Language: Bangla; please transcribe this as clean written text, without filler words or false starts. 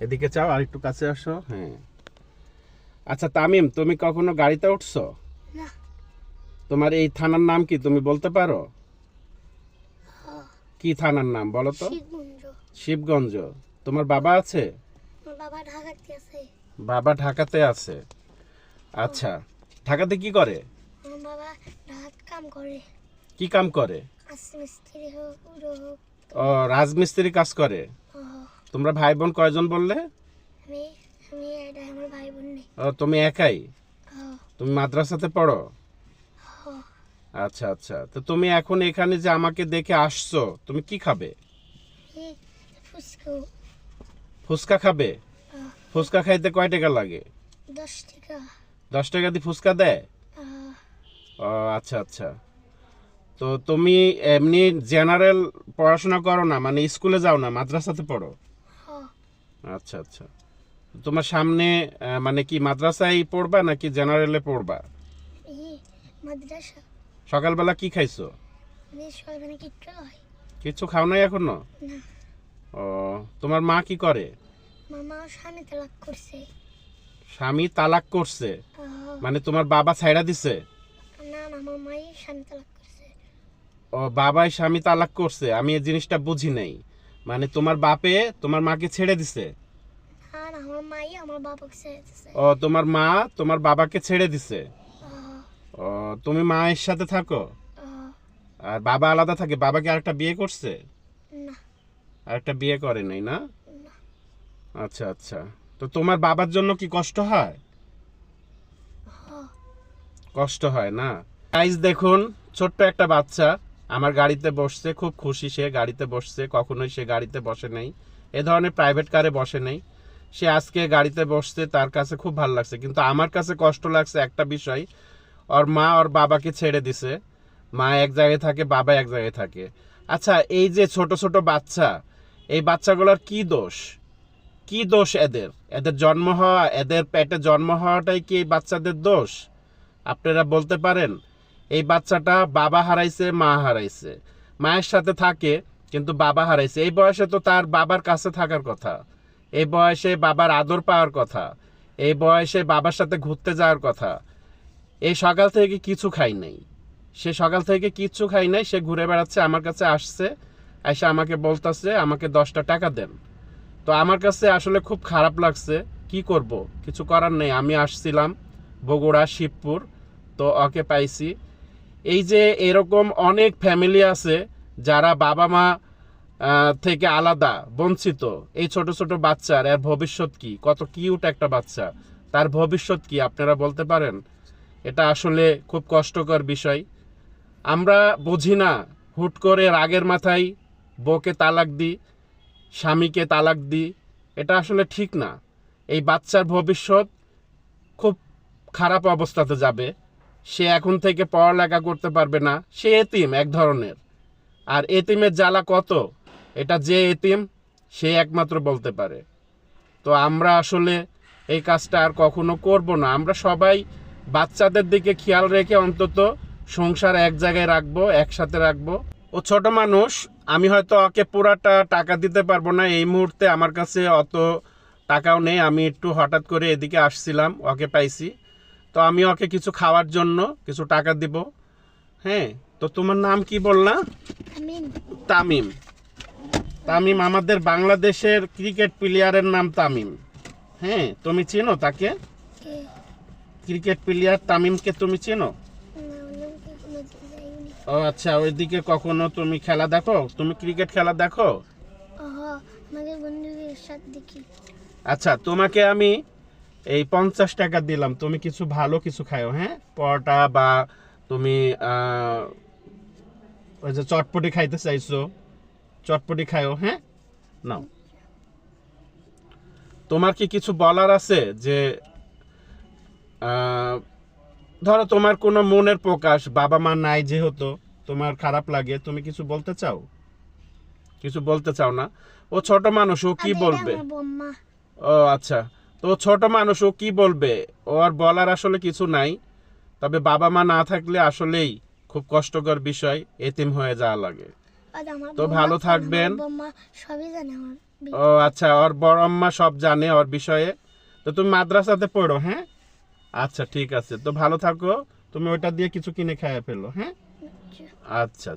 এদিকে চাও, আর একটু কাছে আসো। হ্যাঁ, আচ্ছা তামিম, তুমি কখনো গাড়িতে উঠছো? না। তোমার এই থানার নাম কি তুমি বলতে পারো? কি থানার নাম বলো তো? শিবগঞ্জ। শিবগঞ্জ। তোমার বাবা আছে? আমার বাবা ঢাকাতে আছে। বাবা ঢাকাতে আছে। আচ্ছা, ঢাকাতে কি করে? আমার বাবা ঢাকাত কাম করে। কি কাম করে? মিস্ত্রি হোক, উড়ো হোক। ও, রাজমিস্ত্রি কাজ করে। তোমরা ভাই বোন কয়জন বললে? আমি আমি এটা আমার ভাই বোন নেই। ও, তুমি একাই? তুমি মাদ্রাসাতে পড়ো? আচ্ছা আচ্ছা, তো তুমি এখন এখানে যে আমাকে দেখে আসছো, তুমি কি খাবে? ফুচকা। ফুচকা খাবে? ফুচকা খাইতে কয় টাকা লাগে? 10 টাকা। 10 টাকা দিয়ে ফুচকা দেয়? ও আচ্ছা আচ্ছা। তো তুমি এমনি জেনারেল পড়াশোনা করো না, মানে স্কুলে যাও না, মাদ্রাসাতে পড়ো? আচ্ছা আচ্ছা। তোমার সামনে মানে কি মাদ্রাসায় পড়বা নাকি জেনারেলে পড়বা? মাদ্রাসা। সকালবেলা কি খাইছো? সকালবেলা কিচ্ছু হয়। কিছু খাও নাই এখনো? না। ও, তোমার মা কি করে? মামা স্বামী তালাক করছে। স্বামী তালাক করছে? মানে তোমার বাবা ছাইড়া দিছে? না না, আমার মাই স্বামী তালাক করছে। ও, বাবাই স্বামী তালাক করছে? আমি এই জিনিসটা বুঝি নাই। মানে তোমার বাপে তোমার মাকে ছেড়ে দিছে? না না, আমার মাই আমার বাবাকে ছেড়ে দিছে। ও, তোমার মা তোমার বাবাকে ছেড়ে দিছে? ও, তুমি মায়ের সাথে থাকো আর বাবা আলাদা থাকে? বাবা কি আরেকটা বিয়ে করছে? না। আরেকটা বিয়ে করে নাই না? আচ্ছা আচ্ছা। তো তোমার বাবার জন্য কি কষ্ট হয়? কষ্ট হয় না? গাইস দেখুন, ছোট্ট একটা বাচ্চা আমার গাড়িতে বসছে, খুব খুশি সে গাড়িতে বসছে। কখনোই সে গাড়িতে বসে নাই, এ ধরনের প্রাইভেট কারে বসে নাই। সে আজকে গাড়িতে বসছে, তার কাছে খুব ভালো লাগছে। কিন্তু আমার কাছে কষ্ট লাগছে একটা বিষয়, ওর মা ওর বাবাকে ছেড়ে দিছে। মা এক জায়গায় থাকে, বাবা এক জায়গায় থাকে। আচ্ছা, এই যে ছোট ছোট বাচ্চা, এই বাচ্চাগুলোর কি দোষ? কি দোষ এদের? এদের জন্ম হওয়া, এদের পেটে জন্ম হওয়াটাই কি এই বাচ্চাদের দোষ? আপনারা বলতে পারেন? এই বাচ্চাটা বাবা হারাইছে, মা হারাইছে, মায়ের সাথে থাকে কিন্তু বাবা হারাইছে। এই বয়সে তো তার বাবার কাছে থাকার কথা, এই বয়সে বাবার আদর পাওয়ার কথা, এই বয়সে বাবার সাথে ঘুরতে যাওয়ার কথা। এই সকাল থেকে কিছু খাই নাই, সে সকাল থেকে কিচ্ছু খাই নাই, সে ঘুরে বেড়াচ্ছে, আমার কাছে আসছে, এসে আমাকে বলতেছে আমাকে 10টা টাকা দেন। তো আমার কাছে আসলে খুব খারাপ লাগছে। কি করব, কিছু করার নেই। আমি আসছিলাম বগুড়া শিবপুর, তো ওকে পাইছি। এই যে এরকম অনেক ফ্যামিলি আছে যারা বাবা মা থেকে আলাদা, বঞ্চিত। এই ছোট ছোট বাচ্চার এর ভবিষ্যৎ কি? কত কিউট একটা বাচ্চা, তার ভবিষ্যৎ কি আপনারা বলতে পারেন? এটা আসলে খুব কষ্টকর বিষয়। আমরা বুঝি না, হুট করে রাগের মাথায় বউকে তালাক দিই, স্বামীকে তালাক দিই। এটা আসলে ঠিক না। এই বাচ্চার ভবিষ্যৎ খুব খারাপ অবস্থাতে যাবে। সে এখন থেকে পড়ালেখা করতে পারবে না, সে এতিম এক ধরনের। আর এতিমের জ্বালা কত, এটা যে এতিম সে একমাত্র বলতে পারে। তো আমরা আসলে এই কাজটা আর কখনো করব না। আমরা সবাই বাচ্চাদের দিকে খেয়াল রেখে অন্তত সংসার এক জায়গায় রাখবো, একসাথে রাখবো। ও ছোট মানুষ, আমি হয়তো ওকে পুরাটা টাকা দিতে পারবো না এই মুহূর্তে, আমার কাছে অত টাকাও নেই। আমি একটু হঠাৎ করে এদিকে আসছিলাম, ওকে পাইছি, তো আমি ওকে কিছু খাওয়ার জন্য কিছু টাকা দিব। হ্যাঁ, তো তোমার নাম কি বললা? তামিম। তামিম আমাদের বাংলাদেশের ক্রিকেট প্লেয়ারের নাম তামিম। হ্যাঁ, তুমি চেনো তাকে? ক্রিকেট প্লেয়ার তামিমকে তুমি চেনো? ও আচ্ছা, ওইদিকে কখনো তুমি খেলা দেখো? তুমি ক্রিকেট খেলা দেখো? আচ্ছা, তোমাকে আমি এই 50 টাকা দিলাম, তুমি কিছু ভালো কিছু খাও। হ্যাঁ, পরোটা বা তুমি ওই যে চটপটি খাইতে চাইছো, চটপটি খাও। হ্যাঁ, নাও। তোমার কি কিছু বলার আছে? যে ধরো তোমার কোনো মনের প্রকাশ, বাবা মা নাই যেহেতু তোমার খারাপ লাগে, তুমি কিছু বলতে চাও? কিছু বলতে চাও না? ও ছোট মানুষ, ও কি বলবে? ও আচ্ছা, তো ছোট মানুষ, ও কি বলবে? ওর বলার আসলে কিছু নাই। তবে বাবা মা না থাকলে আসলেই খুব কষ্টকর বিষয়, এতিম হয়ে যাওয়া লাগে। তো ভালো থাকবেন। সবই জানে আমার। ও আচ্ছা, ওর বড় আম্মা সব জানে ওর বিষয়ে। তো তুমি মাদ্রাসাতে পড়ো, হ্যাঁ? আচ্ছা ঠিক আছে, তো ভালো থাকো। তুমি ওইটা দিয়ে কিছু কিনে খেয়ে ফেলো, হ্যাঁ? আচ্ছা।